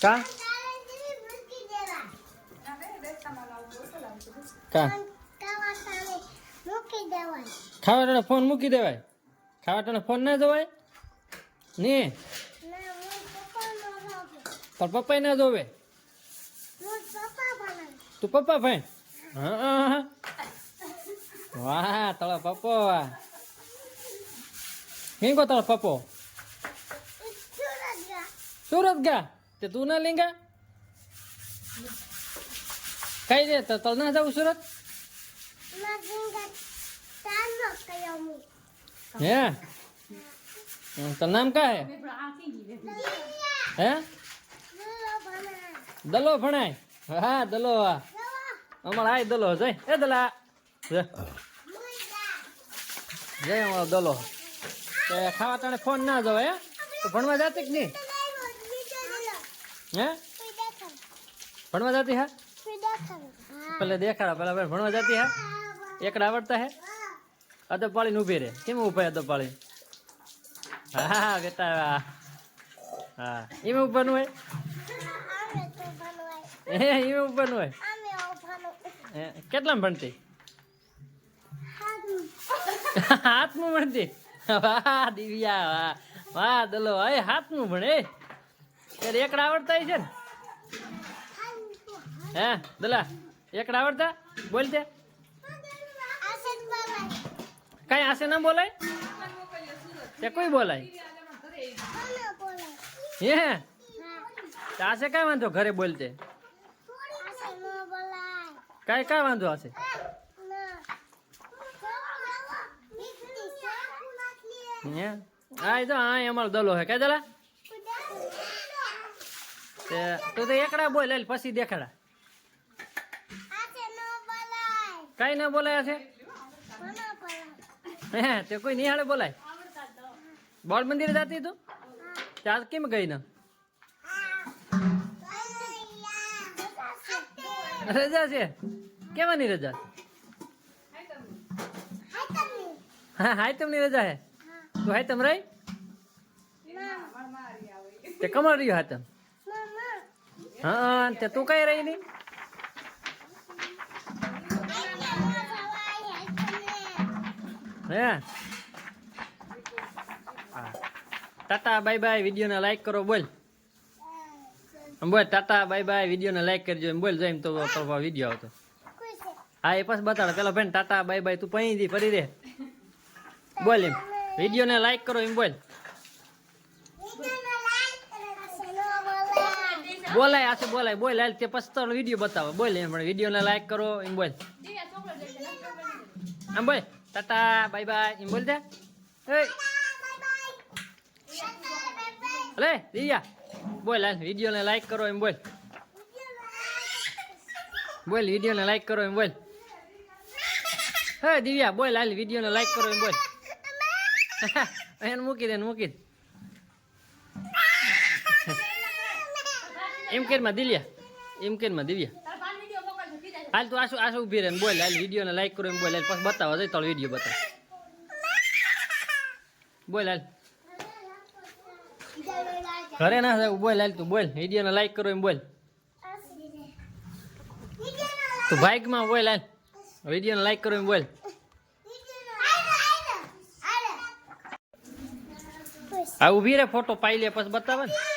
કા કા ખાવા ફોન મૂકી દેવાય ખાવા ફોન ના જોવાય ને પણ પપ્પા ના જોવે તું પપ્પા ભાઈ હા વાહ તારો પપ્પો વાહ કેમ કો તારો પપ્પો સુરત ગા તે તું ના લેંગા કઈ દે તો ના જાવ સુરત હે તો નામ કા હે દલો ભણાય હા દલો હા અમારે આય દલો જય એ દલા જય અમારો દલો ખાવા તને ફોન ના જવાય હે તો ભણવા જાતી કે નહીં હે ભણવા જાતી હા પેલે દેખાડા પેલા ભણવા જાતી હા એકડા આવડતા હે અદબ પાડીને ઉભી રે કેમ ઉભા અદબ પાડી હા બેટા હા એમાં ઉભાનું હોય એમાં ઉભાનું હોય કેટલામાં ભણતી હાથમાં ભણતી વાહ દિવ્યા વાહ વાહ દલો એ હાથનું ભણે ત્યારે એકડા આવડતા છે ને હે દલા એકડા આવડતા બોલતે કઈ આશે ના બોલાય તે કોઈ બોલાય હે આશે કઈ વાંધો ઘરે બોલતે કઈ કઈ વાંધો હશે હા તો હા અમારો દલો હે કઈ દલા તું તો એકડા બોલ પછી દેખાડા કઈ ના બોલાય છે હે તે કોઈ નિહાળે બોલાય બોલ મંદિરે જાતી તું ત્યાં કેમ ગઈ ના રજા છે કેવાની રજા હા હાયતમની રજા હે તું હાયતમ રહી તે કમળ રહ્યો હાયતમ હા તે તું કઈ રહી નહીં હે ટાટા બાય બાય વિડીયોને લાઈક કરો બોલ બોલ ટાટા બાય બાય વિડીયોને લાઈક કરજો એમ બોલ એમ તો વિડીયો આવતો હા એ પછી બતાડો પેલા ભાઈ ટાટા બાય બાય તું પહી દી ફરી દે બોલ એમ વિડીયોને લાઈક કરો એમ બોલ બોલાય આશે બોલાય બોલ હાલ તે પછી તો વિડીયો બતાવો બોલ એમ પણ વિડીયોને લાઈક કરો એમ બોલ આમ બોલ ટાટા બાય બાય એમ બોલ દે અલે દિવ્યા બોલ હાલ વિડીયોને લાઈક કરો એમ બોલ બોલ વિડીયોને લાઈક કરો એમ બોલ હે દિવ્યા બોલ હાલ વિડીયોને લાઈક કરો એમ બોલ એને મૂકી દે એમ કેરમાં દિલ્યા એમ કેરમાં દિવ્યા હાલ તું આશુ ઉભી રહે બોલ હાલ વિડીયોને લાઈક કરો એમ બોલ હાલ પછી બતાવો જઈ તો વિડીયો બતાવ બોલ હાલ ઘરે ના જાય બોલ હાલ તું બોલ વિડીયોને લાઈક કરો એમ બોલ તું બાઇકમાં બોલ હાલ વિડીયોને લાઈક કરો એમ બોલ આ ઉભી રે ફોટો પાઈ લે પછી બતાવે ને